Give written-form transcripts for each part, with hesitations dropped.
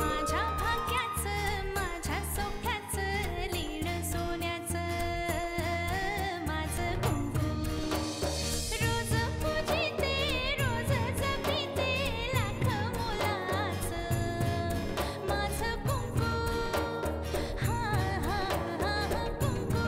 माझ्या भाग्याचं माझ्या सौख्याचं लीण सोन्याचं माझं कुंकू रोज पूजिते रोज जपिते लाख मोलाचं माझं कुंकू हा हा हा कुंकू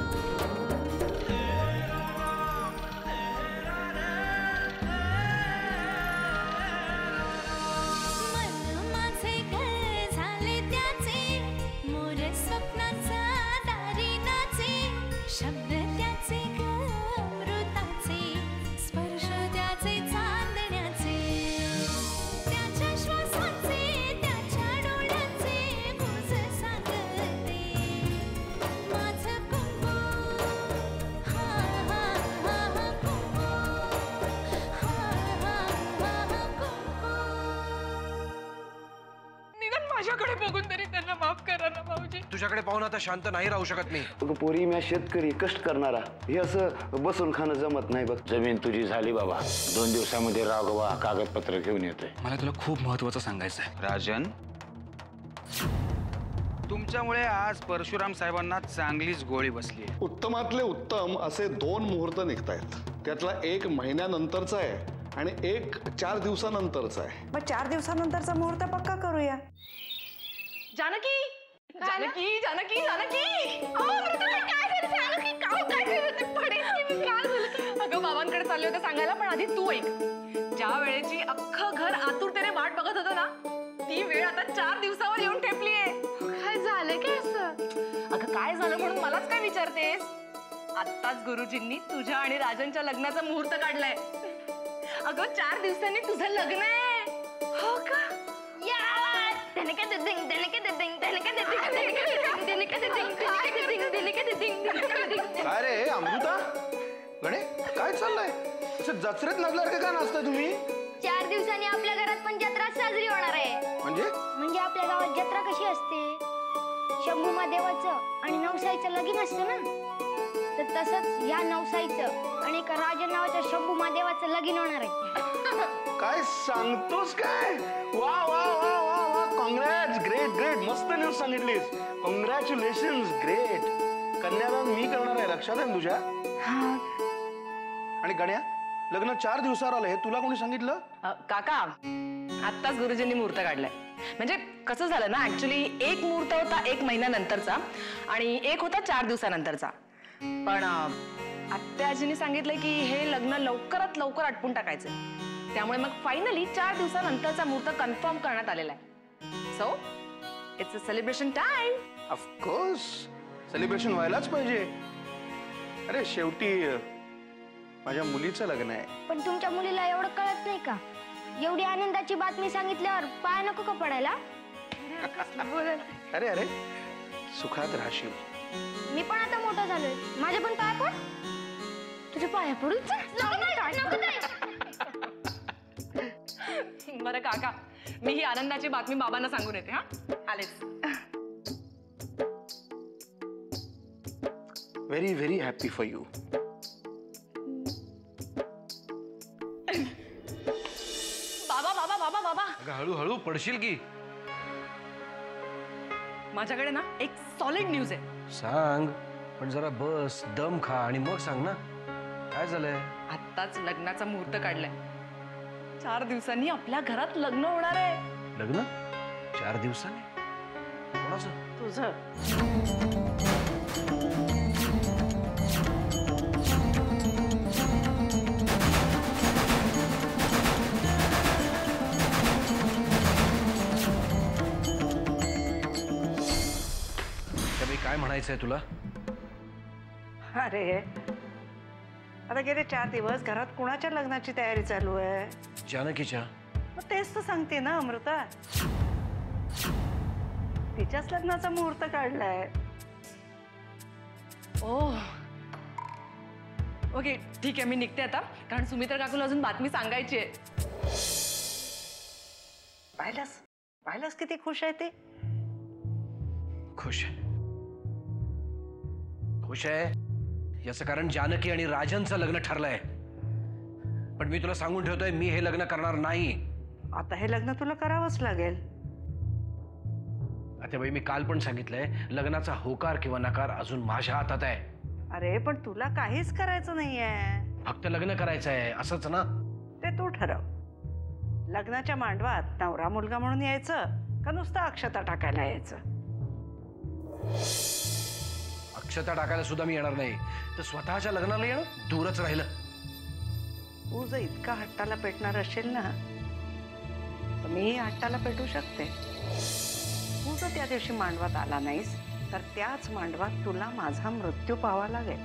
मन माझे घर झाले त्याचे मोर स्वप्नांचा दारी नाचे शब्द त्याचे अमृताचे स्पर्श त्याचे चांदण्याचे त्याच्या श्वासाचे त्याच्या डोळ्याचे गुज सांगते माझं कुंकू हा हा हा कुंकू हा हा हा कुंकू निदान माझ्याकडे बघून तरी त्यांना माफ करा ना भाऊजी. तुझ्याकडे पाहून आता शांत नाही राहू शकत मी. अगं पोरी, मी शेतकरी कष्ट करणारा, हे असं बसून खाणं जमत नाही बघ. जमीन तुझी झाली बाबा. 2 दिवसामध्ये राघवा कागदपत्र घेऊन येतोय. मला तुला खूप महत्वाचं सांगायचं आहे. राजन, तुमच्यामुळे आज परशुराम साहेबांना चांगलीच गोळी बसली. उत्तमातले उत्तम असे 2 मुहूर्त निघतायत. त्यातला 1 महिन्यानंतरचा आहे आणि 1 4 दिवसानंतरचा आहे. मग 4 दिवसानंतरचा मुहूर्त पक्का करूया. जानकी जानकी जानकी जानकी अगं बाबांकडे चालले होते सांगायला, पण आधी तू ऐक. ज्या वेळेची अख्खं घर आतुरतेने वाट बघत होतं ना, ती वेळ आता 4 दिवसावर येऊन ठेपलीये. काय झालं काय असं? अगं काय झालं म्हणून मलाच काय विचारतेस? आत्ताच गुरुजींनी तुझ्या आणि राजनच्या लग्नाचा मुहूर्त काढलाय. अगं 4 दिवसांनी तुझं लग्न आहे. हो का? काय रे अमृता, गणे काय चाललंय? असं जत्रेत लागल्यासारखं का नाचताय तुम्ही? 4 दिवसांनी आपल्या घरात पण जत्रा साजरी होणार आहे. म्हणजे आपल्या गावात जत्रा कशी असते, शंभू महादेवाचं आणि नवसाईचं लगीन असतं ना, तर तसंच या नवसाईचं आणि एका राजन नावाच्या शंभू महादेवाचं लगीन होणार आहे. काय सांगतोस काय? वा वा वा वा वा, कॉंग्रॅट्स, ग्रेट ग्रेट, मस्त न्यूज सांगितलीस. Congratulations, great. कन्यादान मी करणार आहे, लक्षात आहे ना तुझ्या? आणि गण्या, लग्न 4 दिवसावर आलं, हे तुला कोणी सांगितलं? काका, आत्ताच गुरुजींनी मुहूर्त काढलाय. म्हणजे कसं झालं ना, ऍक्च्युली 1 मुहूर्त होता 1 महिन्यानंतरचा आणि 1 होता 4 दिवसानंतरचा. पण आत्याजींनी सांगितलंय की हे लग्न लवकरात लवकर आटपून टाकायचं. त्यामुळे मग फायनली 4 दिवसानंतरचा मुहूर्त कन्फर्म करण्यात आलेला आहे. So it's a celebration time. Of course, celebration व्हायलाच पाहिजे. अरे शेवटी माझ्या मुलीचं लग्न आहे. पण तुमच्या मुलीला एवढं कळत नाही का? एवढी आनंदाची बातमी सांगितल्यावर पाय नको का पडायला? अरे अरे, सुखात राहशील. मी पण आता मोठा झालोय, माझे पण पाय पड. तुझ्या पाया पडून बरं काका, मी ही आनंदाची बातमी बाबांना सांगून येते. हा, आलेच. Very very happy for you. बाबा बाबा बाबा बाबा, हळूहळू पडशील की. माझ्याकडे ना एक सॉलिड न्यूज आहे. सांग, पण जरा बस, दम खा आणि मग सांग ना. काय झालंय? आत्ताच लग्नाचा मुहूर्त काढलाय. 4 दिवसांनी आपल्या घरात लग्न होणार आहे. लग्न 4 दिवसांनी? कोणाचं? तुझं. काय म्हणायचंय तुला? अरे आता गेले 4 दिवस घरात कुणाच्या लग्नाची तयारी चालू आहे? जानकीच्या. मग तेच तर सांगते ना अमृता, तिच्याच लग्नाचा मुहूर्त काढलाय. ओह, ओके ठीक आहे, मी निघते आता, कारण सुमित्रा काकूला अजून बातमी सांगायची आहे. पाहिलंस किती खुश आहे ते? खुश आहे. खुश आहे याचं कारण जानकी आणि राजनचं लग्न ठरलंय. पण मी तुला सांगून ठेवतोय, मी हे लग्न करणार नाही. आता हे लग्न तुला करावंच लागेल. आत्याबाई मी काल पण सांगितलंय, लग्नाचा होकार किंवा नकार अजून माझ्या हातात आहे. अरे पण तुला काहीच करायचं नाहीये. फक्त लग्न करायचं आहे असंच ना? ते तू ठरव. लग्नाच्या मांडवात नवरा मुलगा म्हणून यायचं का नुसतं अक्षता टाकायला यायचं? अक्षता टाकायला सुद्धा मी येणार नाही, तर स्वतःच्या लग्नाला येणं दूरच राहिलं. तू जर इतका हट्टाला पेटणार असेल ना, तर मी हट्टाला पेटू शकते. तू जर त्या दिवशी मांडवात आला नाहीस तर त्याच मांडवात तुला माझा मृत्यू पाहावा लागेल.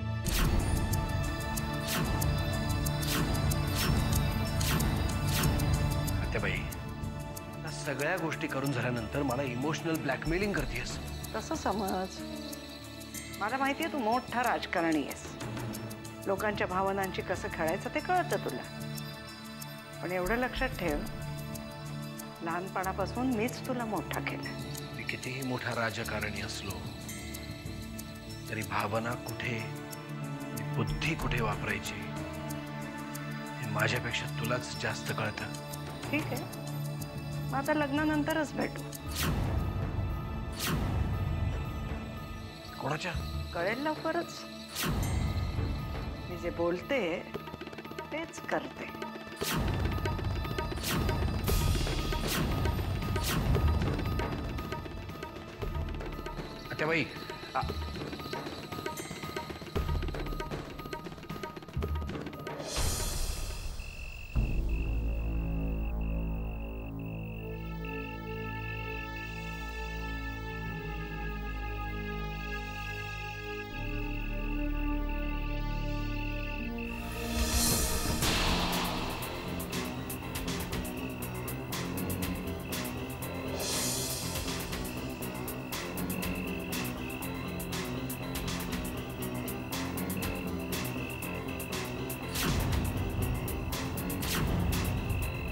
आत्याबाई, या सगळ्या गोष्टी करून झाल्यानंतर मला इमोशनल ब्लॅकमेलिंग करतेस. तसं समज. मला माहितीये तू मोठा राजकारणी आहेस. लोकांच्या भावनांची कसं खेळायचं ते कळतं तुला. पण एवढं लक्षात ठेव, लहानपणापासून मीच तुला मोठा केलं. मी कितीही मोठा राजकारणी असलो तरी भावना कुठे, बुद्धी कुठे वापरायची हे माझ्यापेक्षा तुलाच जास्त कळतं. ठीक आहे, मग आता लग्नानंतरच भेटू. कोणाच्या? कळेल लवकरच. मी जे बोलते तेच करते. आत्याबाई,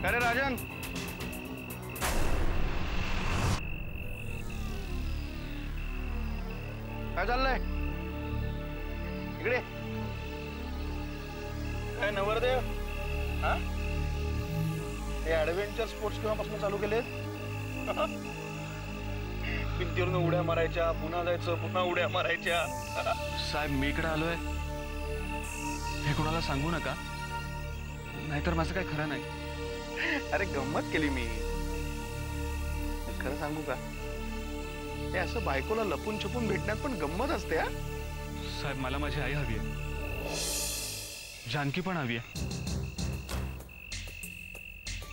अरे राजन, काय चाललंय? इकडे काय नवरदेव? हा, हे ऍडव्हेंचर स्पोर्ट्स केव्हापासून चालू केले? भिंतीवरून उड्या मारायच्या, पुन्हा जायचं, पुन्हा उड्या मारायच्या. साहेब मी इकडे आलोय हे कोणाला सांगू नका, नाहीतर माझं काय खरं नाही. अरे गंमत केली मी. खरं सांगू का, हे असं बायकोला लपून छपून भेटण्यात पण गंमत असते. हा साहेब मला माझी आई हवी आहे, जानकी पण हवी आहे.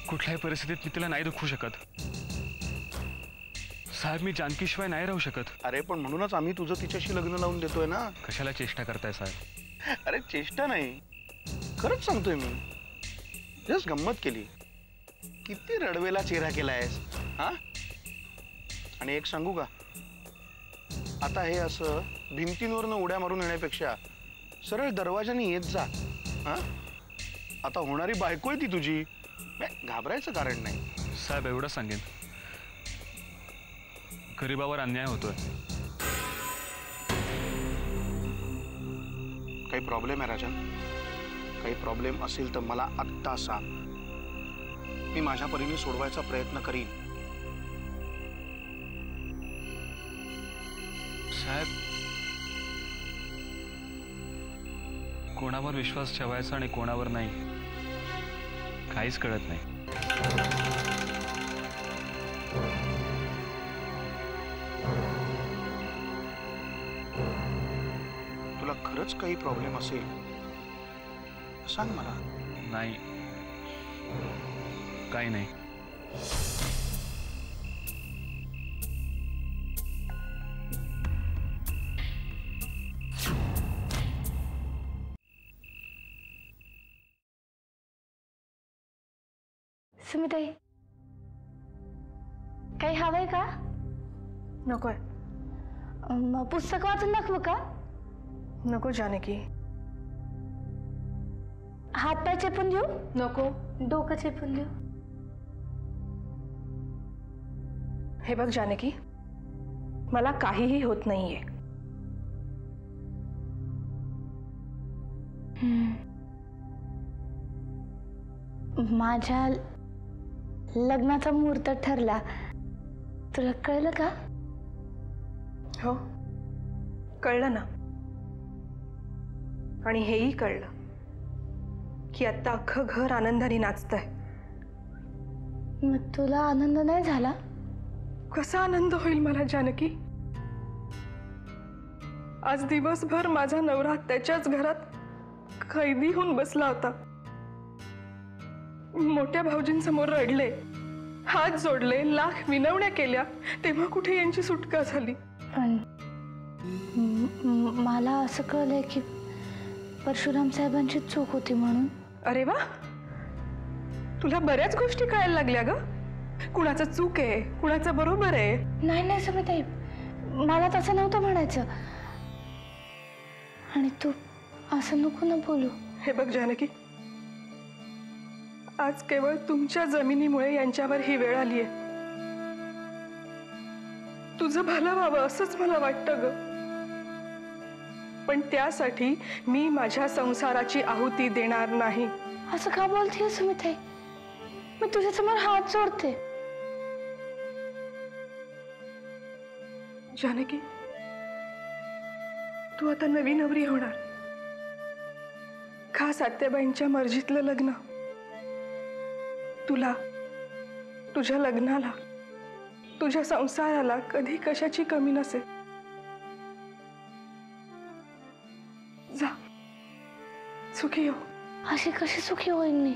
कुठल्याही परिस्थितीत मी तिला नाही दुखवू शकत. साहेब मी जानकीशिवाय नाही राहू शकत. अरे पण म्हणूनच आम्ही तुझं तिच्याशी लग्न लावून देतोय ना. कशाला चेष्टा करताय साहेब? अरे चेष्टा नाही, खरंच सांगतोय मी. जस्ट गंमत केली. किती रडवेला चेहरा केलायस. हा, आणि एक सांगू का, आता हे असं भिंतींवरनं उड्या मारून येण्यापेक्षा सरळ दरवाजाने येत जा. हा, आता होणारी बायको आहे ती तुझी, घाबरायचं कारण नाही. साहेब एवढं सांगेन, गरीबावर अन्याय होतोय. काही प्रॉब्लेम आहे राजन? काही प्रॉब्लेम असेल तर मला आत्ता सांग, मी माझ्या परीने सोडवायचा प्रयत्न करीन. साहेब कोणावर विश्वास ठेवायचा आणि कोणावर नाही काहीच कळत नाही. तुला खरंच काही प्रॉब्लेम असेल सांग मला. नाही, काही नाही. सुमिताई, काही हवंय का? नकोय. मग पुस्तक वाचून दाखवू का? नको जानकी. हात पाय चेपून देऊ? नको. डोकं चेपून देऊ? हे बघ जानकी, मला काहीही होत नाहीये. माझ्या लग्नाचा मुहूर्त ठरला, तुला कळलं का? हो, कळलं ना. आणि हेही कळलं की आता अख्खं घर आनंदाने नाचतंय. मग तुला आनंद नाही झाला? कसा आनंद होईल मला जानकी? आज दिवसभर माझा नवरा त्याच्याच घरात कैदी होऊन बसला होता. मोठ्या भाऊजींसमोर रडले, हात जोडले, लाख विनवण्या केल्या, तेव्हा कुठे यांची सुटका झाली. पण मला असं कळलंय की परशुराम साहेबांची चूक होती म्हणून. अरे वा, तुला बऱ्याच गोष्टी कळायला लागल्या ग. कुणाचं चूक आहे, कुणाचं बरोबर आहे. नाही नाही समिताई, मला तसं नव्हतं म्हणायचं. आणि तू असं नको ना बोलू. हे बघ जानकी, आज केवळ तुमच्या जमिनीमुळे यांच्यावर ही वेळ आली आहे. तुझं भलं व्हावं असंच मला वाटतं ग. पण त्यासाठी मी माझ्या संसाराची आहुती देणार नाही. असं का बोलतेय समिताई? मी तुझ्यासमोर हात जोडते. जानकी, तू आता नवी नवरी होणार. खास आत्याबाईंच्या मर्जीतलं लग्न. तुला, तुझ्या लग्नाला, तुझ्या संसाराला कधी कशाची कमी नसेल. जा, सुखी हो. अशी कशी सुखी होईन मी?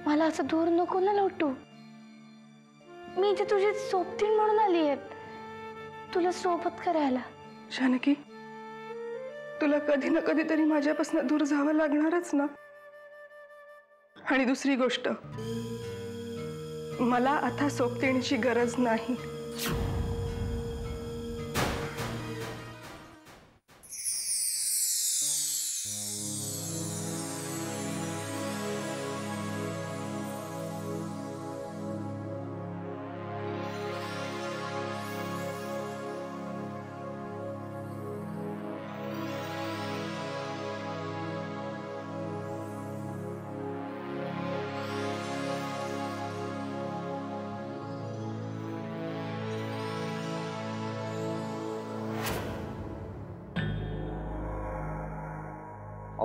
मला असं दूर नको ना लोटू. मी इथे तुझी सोबतीण म्हणून आली आहे, तुला सोबत करायला. जानकी, तुला कधी ना कधीतरी माझ्यापासून दूर जावं लागणारच ना. आणि दुसरी गोष्ट, मला आता सोबतीणीची गरज नाही.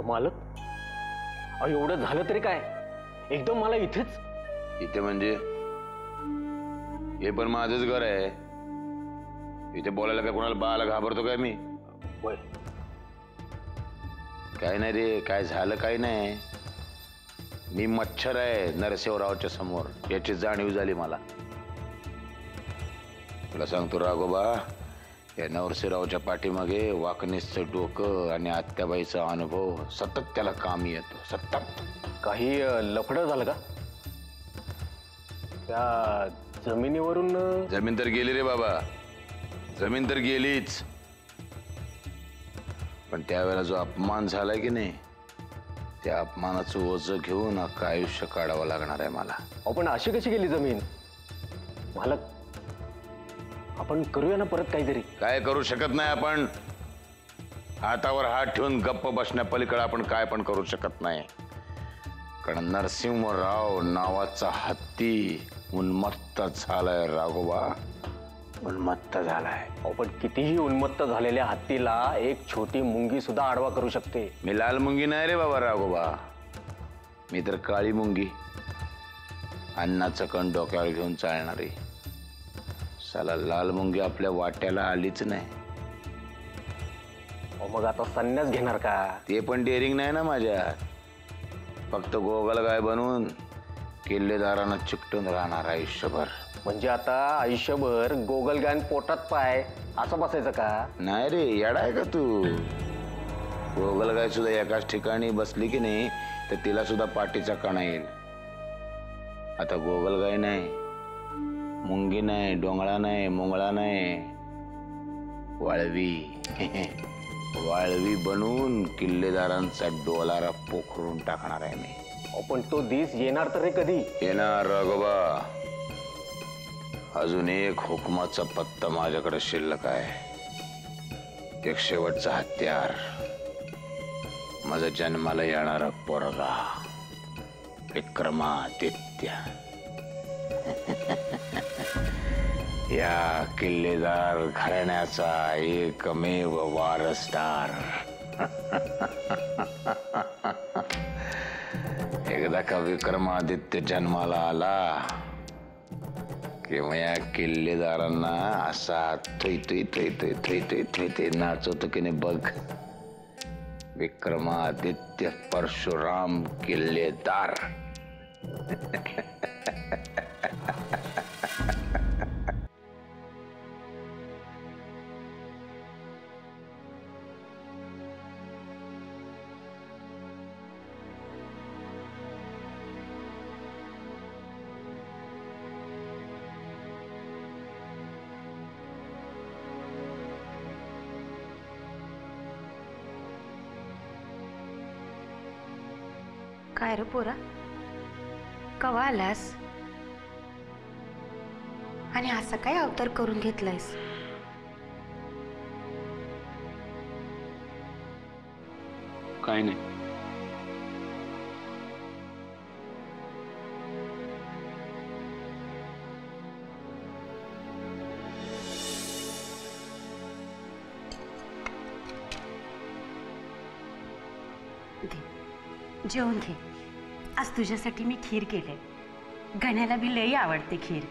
मालक, एवढं झालं तरी काय, एकदम मला इथेच. इथे म्हणजे हे पण माझंच घर आहे. इथे बोलायला काय कोणाला बाळाला घाबरतो काय मी? काय नाही रे, काय झालं काय नाही. मी मच्छर आहे नरसिंहरावच्या समोर, याची जाणीव झाली मला. तुला सांगतो राघोबा, या नरसिंहरावच्या पाठीमागे वाकणीचं डोकं आणि आत्याबाईचा अनुभव सतत त्याला कामी येतो. सतत. काही लफडं झालं का त्या जमिनीवरून? जमीन तर गेली रे बाबा, जमीन तर गेलीच. पण त्यावेळेला जो अपमान झालाय की नाही, त्या अपमानाचं ओझं घेऊन अख्खं आयुष्य काढावं लागणार आहे मला. पण अशी कशी गेली जमीन? मालक, आपण करूया ना परत काहीतरी. काय करू शकत नाही आपण. हातावर हात ठेवून गप्प बसण्यापलीकडे आपण काय पण करू शकत नाही. कारण नरसिंहराव नावाचा हत्ती उन्मत्त झालाय राघोबा, उन्मत्त झालाय. पण कितीही उन्मत्त झालेल्या हत्तीला एक छोटी मुंगी सुद्धा आडवा करू शकते. मी लाल मुंगी नाही रे बाबा राघोबा, मी तर काळी मुंगी, अन्नाचं कण डोक्यावर घेऊन चालणारी. साला लाल मुंगी आपल्या वाट्याला आलीच नाही. मग आता संन्यास घेणार का? ते पण डेअरिंग नाही ना माझ्यात. फक्त गोगलगाय बनवून किल्लेदारांना चिकटून राहणार आयुष्यभर. म्हणजे आता आयुष्यभर गोगलगाय पोटात पाय असं बसायचं का? नाही रे, येडा आहे का तू? गोगलगाय सुद्धा एकाच ठिकाणी बसली की नाही तर तिला सुद्धा पाठीचा कणा येईल. आता गोगलगाय नाही, मुंगी नाही, डोंगळा नाही, मुंगळा नाही, वाळवी वाळवी बनवून किल्लेदारांचा डोलारा पोखरून टाकणार आहे मी. पण तो दिस येणार तर रे कधी? येणार राघोबा. अजून एक हुकमाचा पत्ता माझ्याकडे शिल्लक आहे. एक शेवटचा हत्यार, माझा जन्माला येणारा पोरगा विक्रमादित्य. या किल्लेदार घराण्याचा एकमेव वारसदार. एकदा का विक्रमादित्य जन्माला आला किंवा या किल्लेदारांना असा थै थै थै थै थै थै थै थै नाचवतो की नाही बघ. विक्रमादित्य परशुराम किल्लेदार. काय रे पोरा, कवा आलास आणि असं काय अवतार करून घेतलायस? काय नाही. जेवण घे. आज तुझ्यासाठी मी खीर केले. गण्याला बी लई आवडते खीर.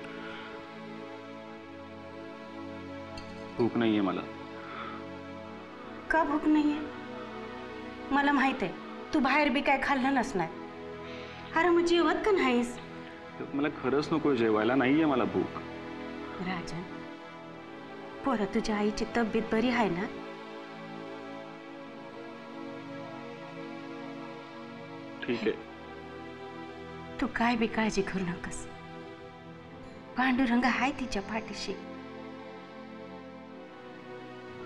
भूक नाहीये मला. का भूक नाहीये? मला माहित आहे तू बाहेर बी काय खाल्लं नसणार. अरे मग जेवत का नाहीस? मला खरंच नको जेवायला. नाहीये मला भूक. राजन, पोरं तुझ्या आईची तब्येत बरी आहे ना? ठीक आहे. तू काय बी काळजी करू नकस. पांडुरंग हाय तिच्या पाठीशी.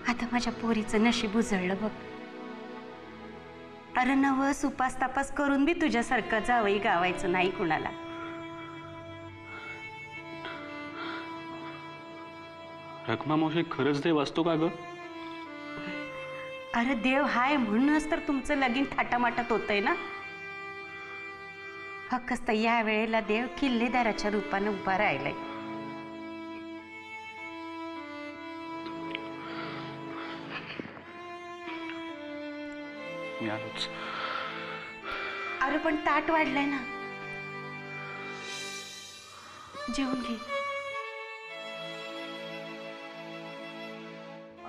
आता माझ्या पोरीचं नशीब उजळलं बघ. अरे नवस उपास तापास करून बी तुझ्यासारखं जावई गावायचं नाही कुणाला. रखमा मावशी खरंच देव असतो का ग? अरे देव हाय म्हणूनच तर तुमचं लगीन थाटामाटात होतंय ना. फक्त या वेळेला देव किल्लेदाराच्या रूपाने उभा राहिलाय. मी आलोच. अरे पण ताट वाढलंय ना. जेवून घे.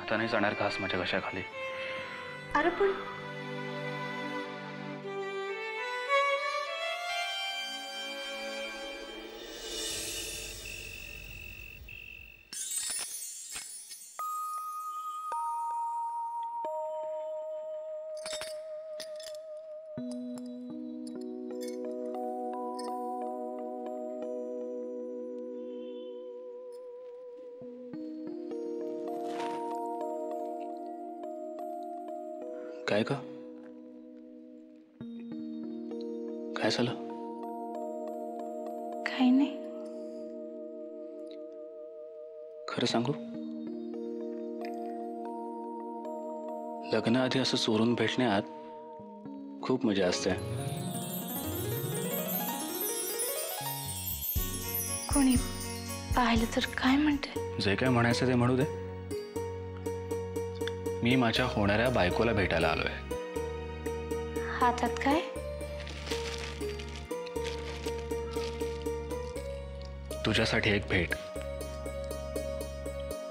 आता नाही जाणार घास माझ्या घशाखाली. अरे पण काय का? काय झालं? काही नाही. खरं सांगू, लग्नाआधी असं चोरून भेटण्यात खूप मजा असते. कोणी पाहिलं तर काय म्हणते? जे काय म्हणायचं ते म्हणू दे. मी माझ्या होणाऱ्या बायकोला भेटायला आलोय. हातात काय? तुझ्यासाठी एक भेट.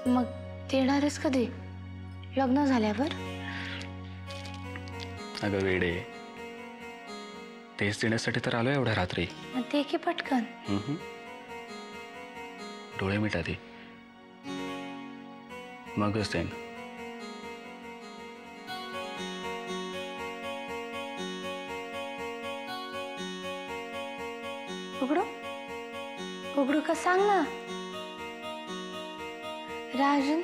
मग देणारच कधी? लग्न झाल्यावर? अगं वेडे, तेच देण्यासाठी तर आलोय एवढ्या रात्री. मग ते की पटकन. डोळे मिटा दे, मगच देईन. उघडू उघडू का सांग ना राजन.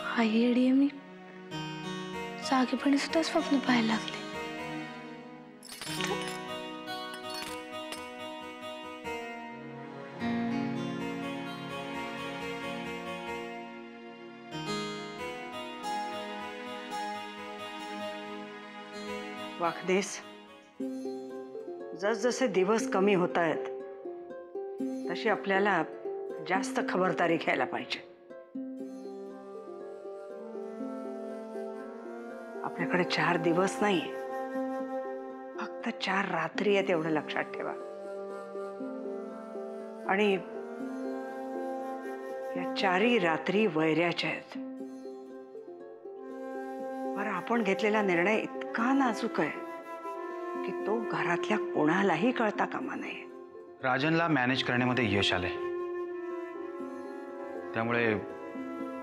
हा येडी मी जागेपणी सुद्धा स्वप्न पाहायला लागले. वाखदेस, जसजसे दिवस कमी होत आहेत तशी आपल्याला जास्त खबरदारी घ्यायला पाहिजे. आपल्याकडे 4 दिवस नाही, फक्त 4 रात्री आहेत एवढं लक्षात ठेवा. आणि या 4ही रात्री वैऱ्याच्या आहेत. बरं, आपण घेतलेला निर्णय इतका नाजूक आहे की तो घरातल्या कोणालाही कळता कामा नये. राजनला मॅनेज करण्यामध्ये यश आलंय, त्यामुळे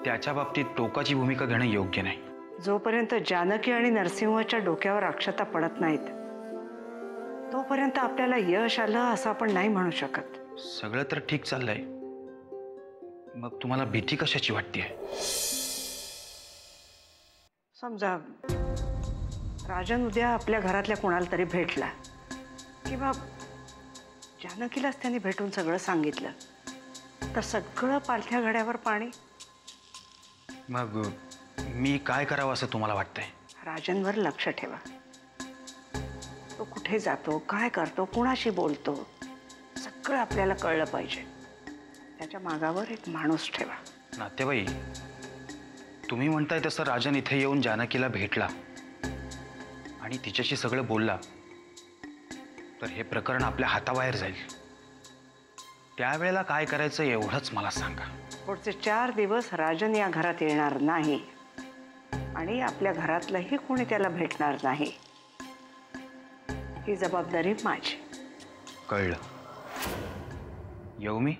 त्याच्या बाबतीत टोकाची भूमिका घेणं योग्य नाही. जोपर्यंत जानकी आणि नरसिंहच्या डोक्यावर अक्षता पडत नाहीत तोपर्यंत आपल्याला यश आलं असं आपण नाही म्हणू शकत. सगळं तर ठीक चाललंय, मग तुम्हाला भीती कशाची वाटतेय? समजा राजन उद्या आपल्या घरातल्या कोणाला तरी भेटला किंवा जानकीलाच त्यांनी भेटून सगळं सांगितलं तर सगळं पालथ्या घड्यावर पाणी. मग मी काय करावं असं तुम्हाला वाटतंय? राजनवर लक्ष ठेवा. तो कुठे जातो, काय करतो, कुणाशी बोलतो, सगळं आपल्याला कळलं पाहिजे. त्याच्या मागावर एक माणूस ठेवा. नातेबाई, तुम्ही म्हणताय तसं राजन इथे येऊन जानकीला भेटला आणि तिच्याशी सगळं बोलला तर हे प्रकरण आपल्या हाताबाहेर जाईल. त्यावेळेला काय करायचं एवढंच मला सांगा. पुढचे 4 दिवस राजन या घरात येणार नाही आणि आपल्या घरातलंही कोणी त्याला भेटणार नाही. ही जबाबदारी माझी. कळलं. येऊ मी?